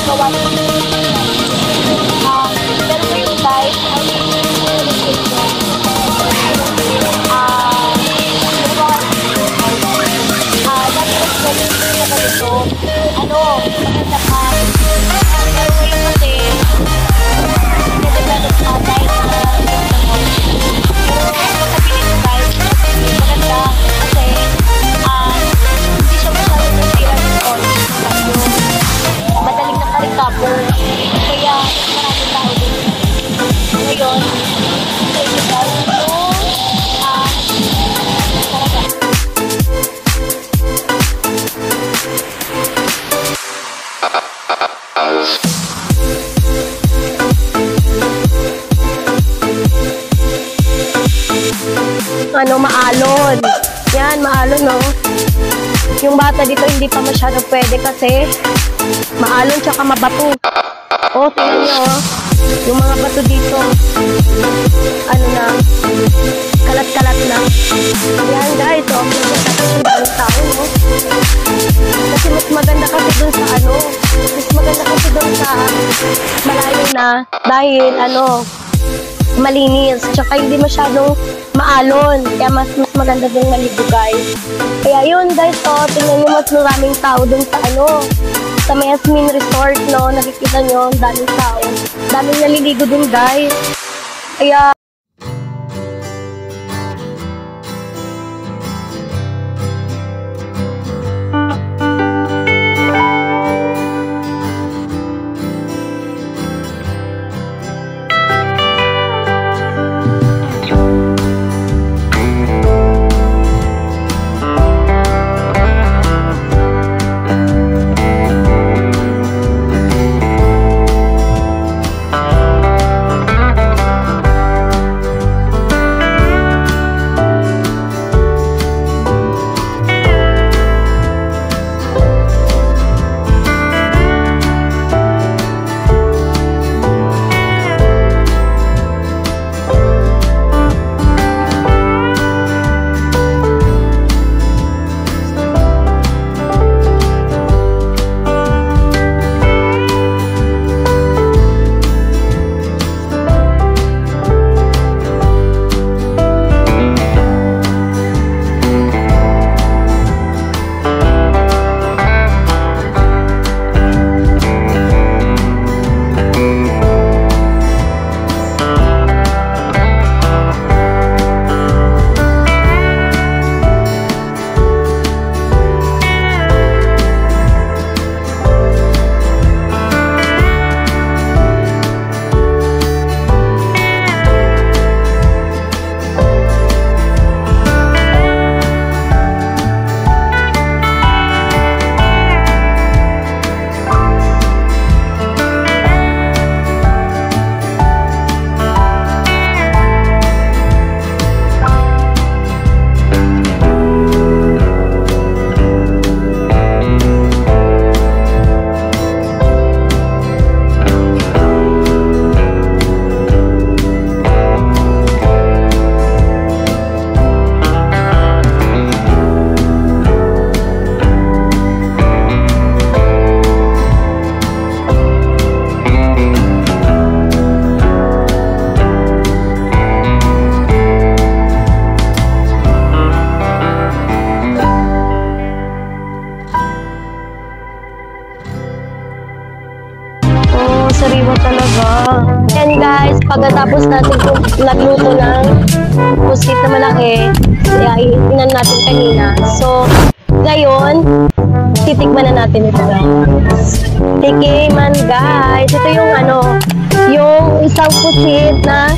gawa ng pero ngayon guys, maganda ka. Pero ngayon kasi, nag-develop ka dahil pero matabilis guys, maganda kasi hindi siya masyadong nasira ng oil. Madaling naka-recover. Kaya, maraming tao din. Ngayon, sa inyo guys, maalon. Yan, maalon, no? Yung bata dito hindi pa masyado pwede kasi maalon tsaka mabato. Oh, tingnan nyo, oh. Yung mga bato dito, ano na, kalat-kalat na. Yan, guys, oh. Tapos yung tao, no? Kasi mas maganda kasi dun sa mas maganda kasi dun sa malayo na dahil, malinis, tsaka hindi masyadong maalon, kaya mas maganda din maligo guys. Kaya yun guys, tingnan nyo mas maraming tao dun sa may Yasmin Resort, no, nakikita nyo, daming tao, daming naliligo dun guys. Kaya sariwa talaga. And guys, pagkatapos natin nagluto ng pusit na malaki, inan natin kanina. So, ngayon, titikman na natin ito guys. Tikiman guys. Ito yung yung isang pusit na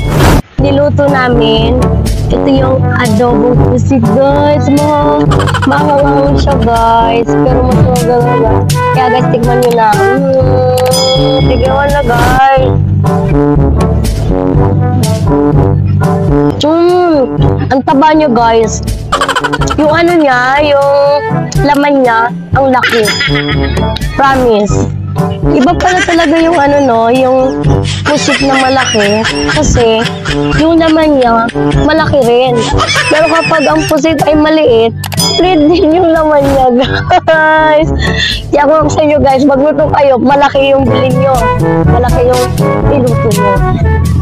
niluto namin. Ito yung adobong pusit guys. Mahawang siya guys. Pero mas maganda. Kaya guys, tikman nyo na. Tignan na guys. Ang taba nyo guys. Yung niya, yung laman niya, ang laki. Promise. Iba pala talaga yung yung pusit na malaki. Kasi, yung laman niya, malaki rin. Pero kapag ang pusit ay maliit, Split din yung laman niya, guys. Kaya kung sa inyo, guys, magluto kayo, malaki yung bilhin nyo. Malaki yung iluto nyo.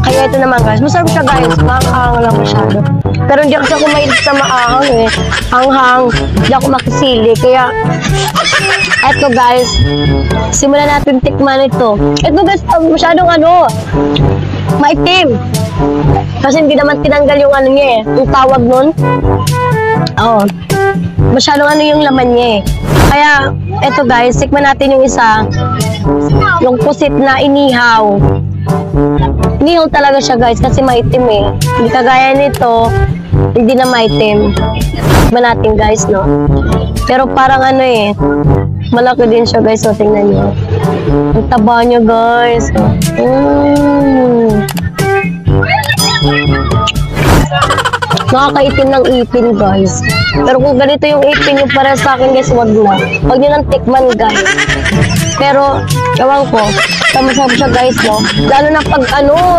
Kaya ito naman, guys. Masarap siya, guys. Maanghang lang masyado. Pero hindi ako kumahilig sa maanghang, eh. Hanghang. Hindi ako makisili. Kaya, eto, guys. Simulan natin tikman ito. Ito, guys, masyadong maitim. Kasi hindi naman tinanggal yung niya, eh. Yung tawag nun. Oo. Masyadong yung laman niya, eh. Kaya, eto, guys, tikman natin yung isa. Yung pusit na inihaw. Inihaw talaga siya, guys, kasi maitim, eh. Hindi kagaya nito, hindi na maitim. Tikman natin, guys, no? Pero parang malaki din siya, guys. So, tingnan nyo. Ang taba niya, guys. Nakakaitim ng ipin, guys. Pero kung ganito yung ipin nyo para sa akin, guys, wag na. Wag nyo nang tikman, guys. Pero, ewan ko, masarap siya, guys, no? Lalo na pag,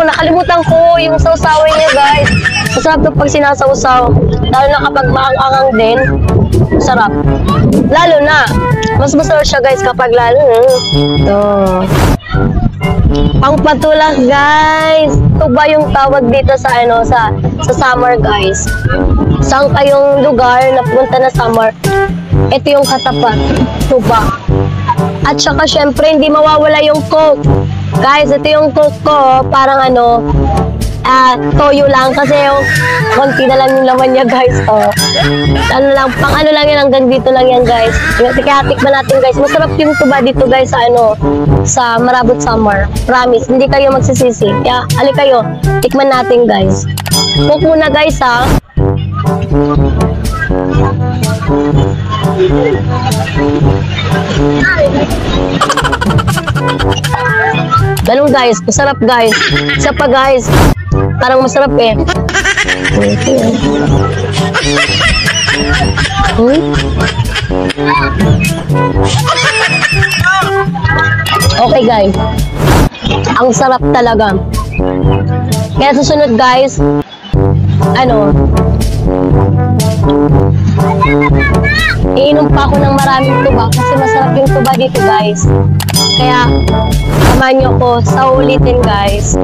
nakalimutan ko yung sausawin niya, guys. Masarap to pag sinasawsaw. Lalo na kapag maangang din, masarap. Lalo na, mas masarap siya, guys, kapag ito. Pangpatulak, guys. Ito ba yung tawag dito sa sa summer, guys? Saan kayong lugar na punta na summer? Ito yung katapat. Ito ba? At saka syempre hindi mawawala yung Coke. Guys, ito yung Coke ko. Parang toyo lang kasi yung konti na lang yung laman niya, guys. Pang lang yan, hanggang dito lang yan, guys. Kaya tikman natin, guys. Masarap yung tuba dito, guys, sa Marabot Summer. Promise, hindi kayo magsisisi. Kaya, kayo, tikman natin, guys. Coke muna, guys, ha. Ganun, guys. Masarap, guys. Isa pa, guys. Parang masarap, eh. Okay, guys. Ang sarap talaga. Kaya susunod, guys, iinom pa ako ng maraming tuba kasi masarap yung tuba dito, guys. Kaya, samahan nyo ko sa ulitin, guys.